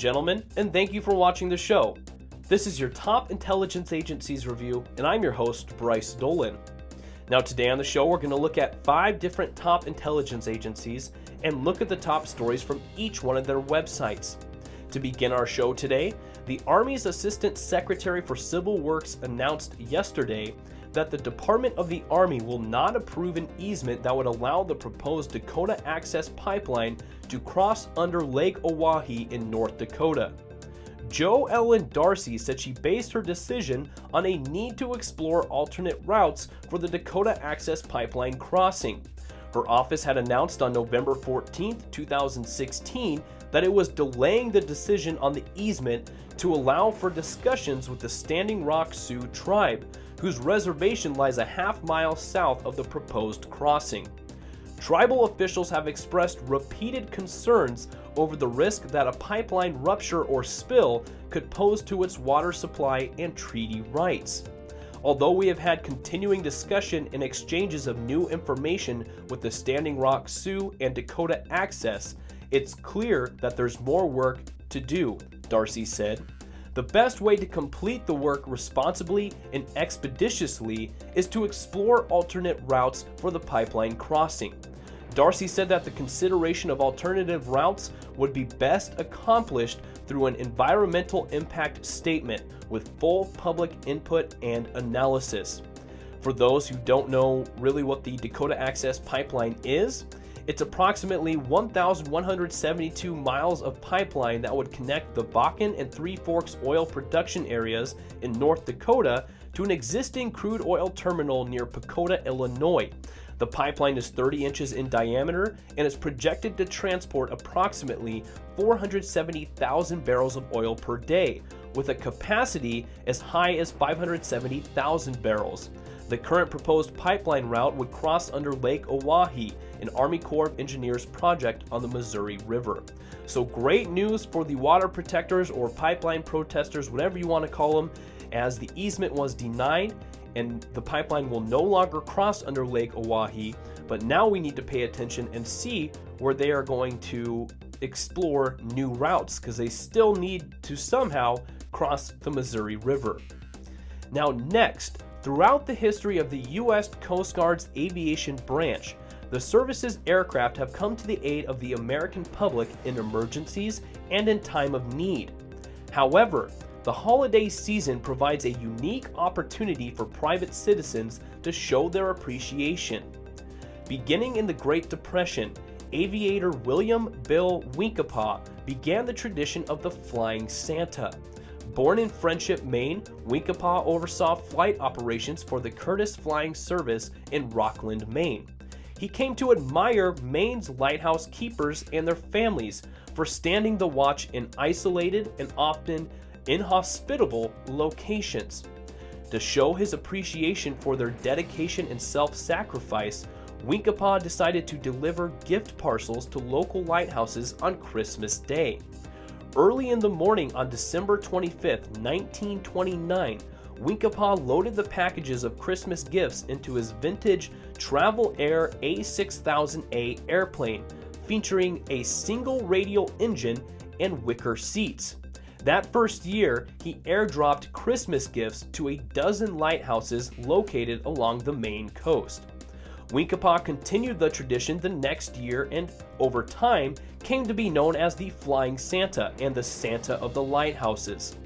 gentlemen, and thank you for watching the show. This is your top intelligence agencies review, and I'm your host, Bryce Dolan. Now today on the show, we're going to look at 5 different top intelligence agencies and look at the top stories from each one of their websites. To begin our show today, the Army's Assistant Secretary for Civil Works announced yesterday that the Department of the Army will not approve an easement that would allow the proposed Dakota Access Pipeline to cross under Lake Oahe in North Dakota. Jo Ellen Darcy said she based her decision on a need to explore alternate routes for the Dakota Access Pipeline crossing. Her office had announced on November 14, 2016, that it was delaying the decision on the easement to allow for discussions with the Standing Rock Sioux tribe, whose reservation lies a half-mile south of the proposed crossing. Tribal officials have expressed repeated concerns over the risk that a pipeline rupture or spill could pose to its water supply and treaty rights. Although we have had continuing discussion and exchanges of new information with the Standing Rock Sioux and Dakota Access, it's clear that there's more work to do, Darcy said. The best way to complete the work responsibly and expeditiously is to explore alternate routes for the pipeline crossing. Darcy said that the consideration of alternative routes would be best accomplished through an environmental impact statement with full public input and analysis. For those who don't know really what the Dakota Access Pipeline is, it's approximately 1,172 miles of pipeline that would connect the Bakken and Three Forks oil production areas in North Dakota to an existing crude oil terminal near Pacoda, Illinois. The pipeline is 30 inches in diameter and is projected to transport approximately 470,000 barrels of oil per day, with a capacity as high as 570,000 barrels. The current proposed pipeline route would cross under Lake Oahe, an Army Corps of Engineers project on the Missouri River. So great news for the water protectors or pipeline protesters, whatever you want to call them, as the easement was denied and the pipeline will no longer cross under Lake Oahe, but now we need to pay attention and see where they are going to explore new routes, because they still need to somehow cross the Missouri River. Now next, throughout the history of the U.S. Coast Guard's aviation branch, the service's aircraft have come to the aid of the American public in emergencies and in time of need. However, the holiday season provides a unique opportunity for private citizens to show their appreciation. Beginning in the Great Depression, aviator William Bill Winkapaw began the tradition of the Flying Santa. Born in Friendship, Maine, Winkapaw oversaw flight operations for the Curtiss Flying Service in Rockland, Maine. He came to admire Maine's lighthouse keepers and their families for standing the watch in isolated and often inhospitable locations. To show his appreciation for their dedication and self-sacrifice, Winkapaw decided to deliver gift parcels to local lighthouses on Christmas Day. Early in the morning on December 25, 1929, Winkapaw loaded the packages of Christmas gifts into his vintage Travel Air A6000A airplane, featuring a single radial engine and wicker seats. That first year, he airdropped Christmas gifts to a dozen lighthouses located along the Maine coast. Winkapaw continued the tradition the next year and, over time, came to be known as the Flying Santa and the Santa of the Lighthouses.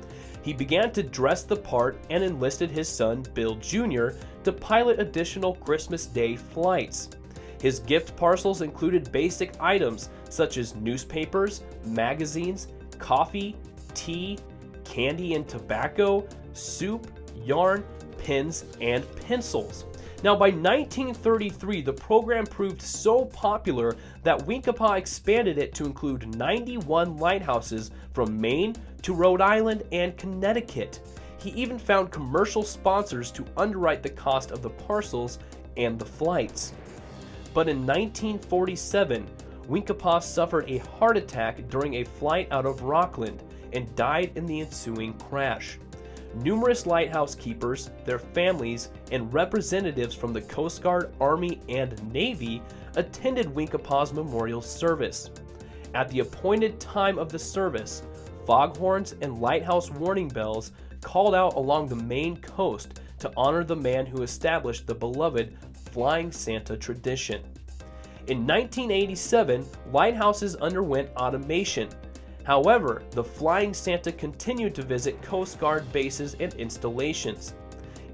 He began to dress the part and enlisted his son, Bill Jr., to pilot additional Christmas Day flights. His gift parcels included basic items such as newspapers, magazines, coffee, tea, candy and tobacco, soup, yarn, pens, and pencils. Now, by 1933, the program proved so popular that Winkapaw expanded it to include 91 lighthouses from Maine to Rhode Island and Connecticut. He even found commercial sponsors to underwrite the cost of the parcels and the flights. But in 1947, Winkapaw suffered a heart attack during a flight out of Rockland and died in the ensuing crash. Numerous lighthouse keepers, their families, and representatives from the Coast Guard, Army, and Navy attended Winkapaw's memorial service. At the appointed time of the service, foghorns and lighthouse warning bells called out along the Maine coast to honor the man who established the beloved Flying Santa tradition. In 1987, lighthouses underwent automation. However, the Flying Santa continued to visit Coast Guard bases and installations.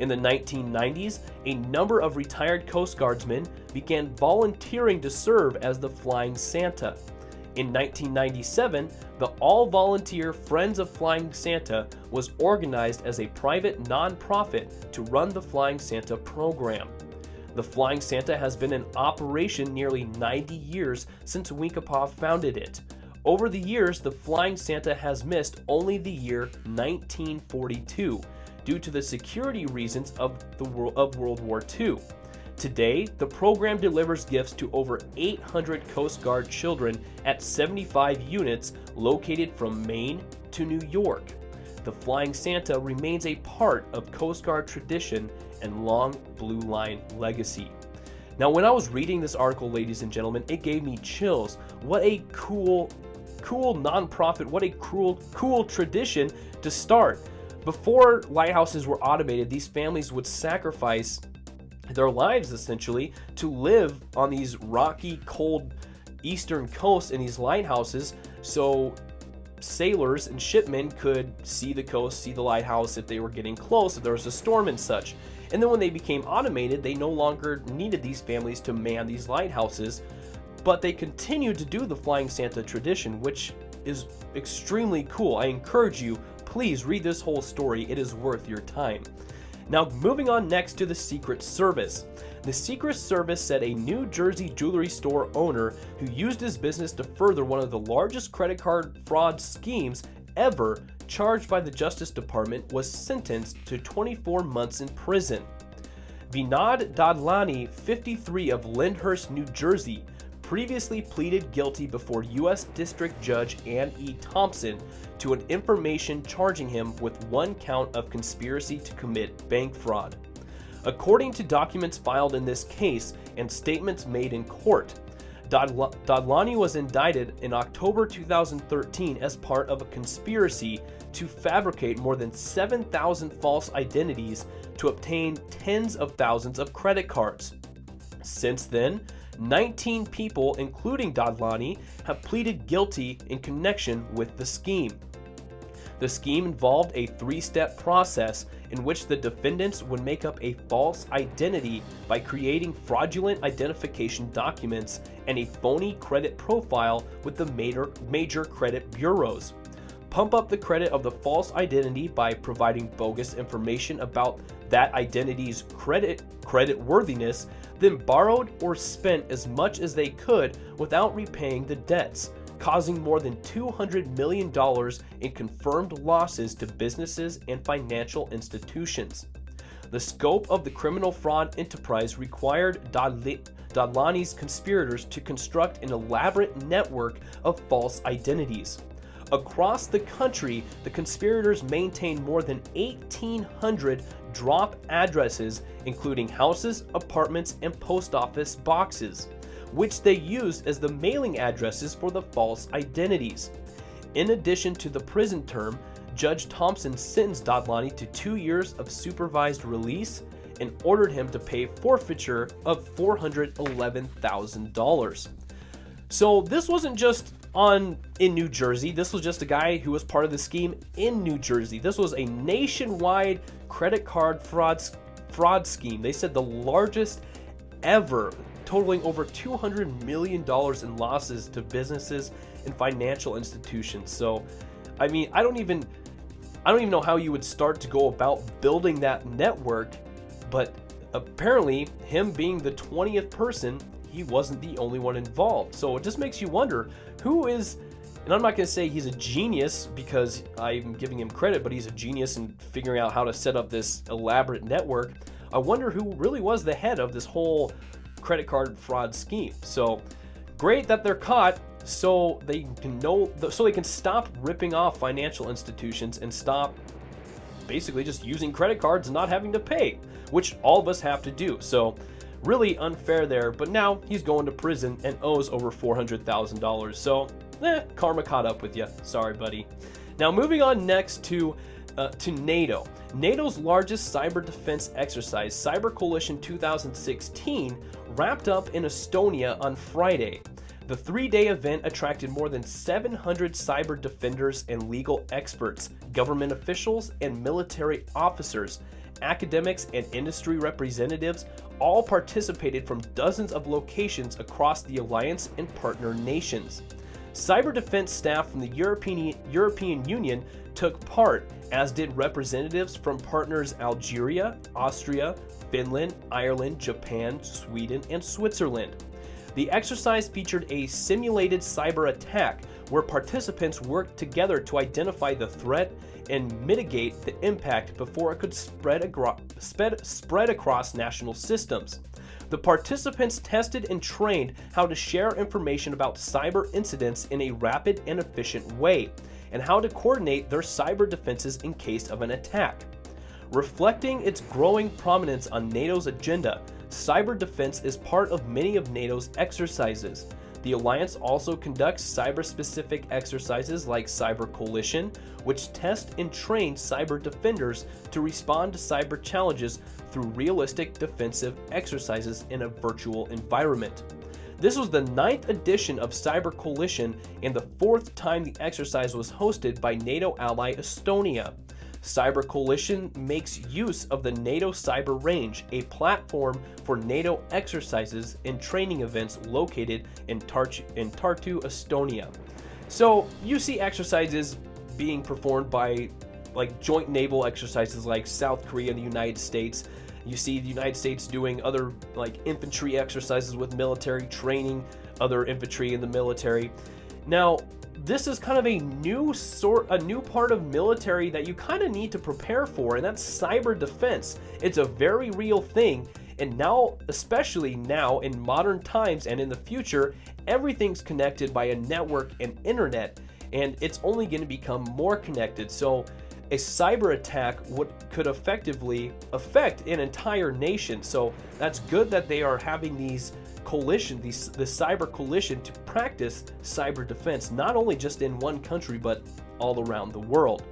In the 1990s, a number of retired Coast Guardsmen began volunteering to serve as the Flying Santa. In 1997, the all-volunteer Friends of Flying Santa was organized as a private nonprofit to run the Flying Santa program. The Flying Santa has been in operation nearly 90 years since Winkapah founded it. Over the years, the Flying Santa has missed only the year 1942 due to the security reasons of World War II. Today, the program delivers gifts to over 800 Coast Guard children at 75 units located from Maine to New York. The Flying Santa remains a part of Coast Guard tradition and long Blue Line legacy. Now, when I was reading this article, ladies and gentlemen, it gave me chills. What a cool nonprofit, what a cool tradition to start. Before lighthouses were automated, these families would sacrifice their lives essentially to live on these rocky, cold eastern coasts in these lighthouses so sailors and shipmen could see the coast, see the lighthouse if they were getting close, if there was a storm and such. And then when they became automated, they no longer needed these families to man these lighthouses, but they continued to do the Flying Santa tradition, which is extremely cool. I encourage you, please read this whole story. It is worth your time. Now, moving on next to the Secret Service. The Secret Service said a New Jersey jewelry store owner who used his business to further one of the largest credit card fraud schemes ever charged by the Justice Department was sentenced to 24 months in prison. Vinod Dadlani, 53, of Lyndhurst, New Jersey, previously pleaded guilty before U.S. District Judge Ann E. Thompson to an information charging him with one count of conspiracy to commit bank fraud. According to documents filed in this case and statements made in court, Dadlani was indicted in October 2013 as part of a conspiracy to fabricate more than 7,000 false identities to obtain tens of thousands of credit cards. Since then, 19 people, including Dadlani, have pleaded guilty in connection with the scheme. The scheme involved a three-step process in which the defendants would make up a false identity by creating fraudulent identification documents and a phony credit profile with the major credit bureaus, pump up the credit of the false identity by providing bogus information about that identity's credit worthiness, then borrowed or spent as much as they could without repaying the debts, causing more than $200 million in confirmed losses to businesses and financial institutions. The scope of the criminal fraud enterprise required Dadlani's conspirators to construct an elaborate network of false identities. Across the country, the conspirators maintained more than 1,800 drop addresses, including houses, apartments, and post office boxes, which they used as the mailing addresses for the false identities. In addition to the prison term, Judge Thompson sentenced Dadlani to 2 years of supervised release and ordered him to pay forfeiture of $411,000. So this wasn't just in New Jersey. This was just a guy who was part of the scheme in New Jersey. This was a nationwide credit card fraud scheme. They said the largest ever, totaling over $200 million in losses to businesses and financial institutions. So, I mean, I don't even know how you would start to go about building that network, but apparently him being the 20th person, he wasn't the only one involved. So it just makes you wonder who is, and I'm not going to say he's a genius because I'm giving him credit, but he's a genius in figuring out how to set up this elaborate network. I wonder who really was the head of this whole credit card fraud scheme. So great that they're caught, so they can stop ripping off financial institutions and stop basically just using credit cards and not having to pay, which all of us have to do. So really unfair there, but now he's going to prison and owes over $400,000. So karma caught up with you. Sorry, buddy. Now moving on next to NATO. NATO's largest cyber defense exercise, Cyber Coalition 2016, wrapped up in Estonia on Friday. The three-day event attracted more than 700 cyber defenders and legal experts, government officials and military officers, academics and industry representatives. All participated from dozens of locations across the alliance and partner nations. Cyber defense staff from the European Union took part, as did representatives from partners Algeria, Austria, Finland, Ireland, Japan, Sweden, and Switzerland. The exercise featured a simulated cyber attack where participants worked together to identify the threat and mitigate the impact before it could spread across national systems. The participants tested and trained how to share information about cyber incidents in a rapid and efficient way, and how to coordinate their cyber defenses in case of an attack. Reflecting its growing prominence on NATO's agenda, cyber defense is part of many of NATO's exercises. The alliance also conducts cyber-specific exercises like Cyber Coalition, which test and train cyber defenders to respond to cyber challenges through realistic defensive exercises in a virtual environment. This was the 9th edition of Cyber Coalition and the 4th time the exercise was hosted by NATO ally Estonia. Cyber Coalition makes use of the NATO Cyber Range, a platform for NATO exercises and training events located in Tartu, Estonia. So you see exercises being performed by like joint naval exercises like South Korea and the United States. You see the United States doing other like infantry exercises with military, training other infantry in the military. Now, this is kind of a new part of military that you kind of need to prepare for, and that's cyber defense. It's a very real thing, and now, especially now in modern times and in the future, everything's connected by a network and internet, and it's only going to become more connected. So a cyber attack could effectively affect an entire nation. So that's good that they are having these coalition, the cyber coalition, to practice cyber defense, not only just in one country, but all around the world.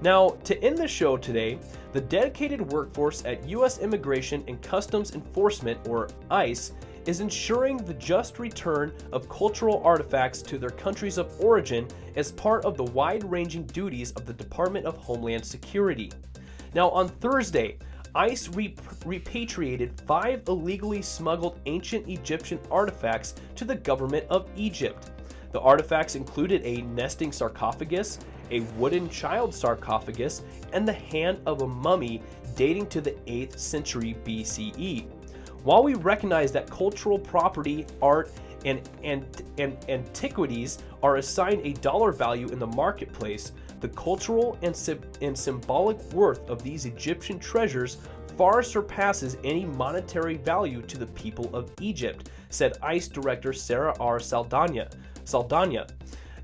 Now, to end the show today, the dedicated workforce at U.S. Immigration and Customs Enforcement, or ICE, is ensuring the just return of cultural artifacts to their countries of origin as part of the wide-ranging duties of the Department of Homeland Security. Now, on Thursday, ICE repatriated 5 illegally smuggled ancient Egyptian artifacts to the government of Egypt. The artifacts included a nesting sarcophagus, a wooden child sarcophagus, and the hand of a mummy dating to the 8th century BCE. While we recognize that cultural property, art, and antiquities are assigned a dollar value in the marketplace, the cultural and symbolic worth of these Egyptian treasures far surpasses any monetary value to the people of Egypt, said ICE Director Sarah R. Saldana.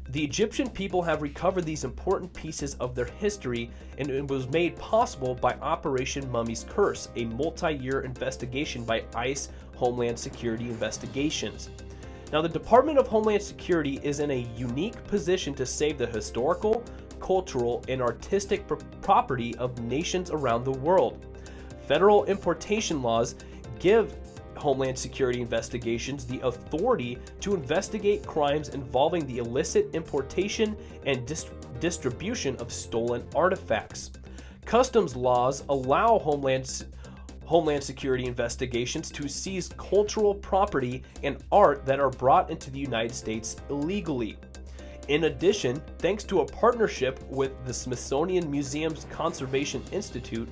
The Egyptian people have recovered these important pieces of their history, and it was made possible by Operation Mummy's Curse, a multi-year investigation by ICE Homeland Security Investigations. Now, the Department of Homeland Security is in a unique position to save the historical, cultural, and artistic property of nations around the world. Federal importation laws give Homeland Security investigations the authority to investigate crimes involving the illicit importation and distribution of stolen artifacts. Customs laws allow Homeland Security investigations to seize cultural property and art that are brought into the United States illegally. In addition, thanks to a partnership with the Smithsonian Museum's Conservation Institute,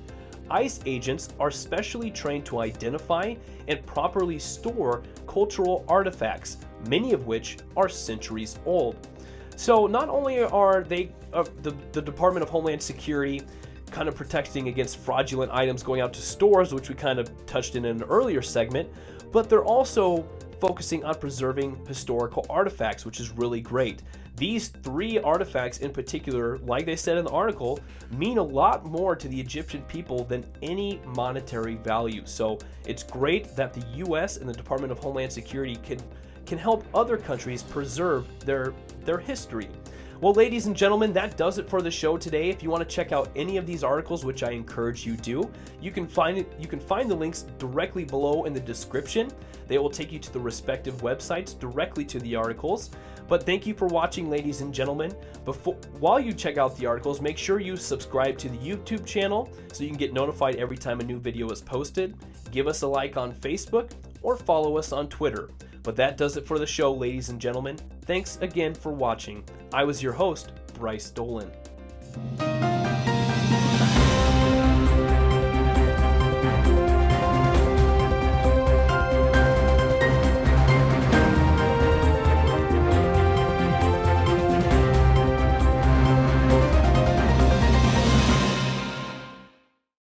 ICE agents are specially trained to identify and properly store cultural artifacts, many of which are centuries old. So not only are they, the Department of Homeland Security, kind of protecting against fraudulent items going out to stores, which we kind of touched in an earlier segment, but they're also focusing on preserving historical artifacts, which is really great. These 3 artifacts in particular, like they said in the article, mean a lot more to the Egyptian people than any monetary value. So it's great that the U.S. and the Department of Homeland Security can help other countries preserve their history. Well, ladies and gentlemen, that does it for the show today. If you want to check out any of these articles, which I encourage you do, you can find the links directly below in the description. They will take you to the respective websites directly to the articles. But thank you for watching, ladies and gentlemen. While you check out the articles, make sure you subscribe to the YouTube channel so you can get notified every time a new video is posted. Give us a like on Facebook or follow us on Twitter. But that does it for the show, ladies and gentlemen. Thanks again for watching. I was your host, Bryce Dolan.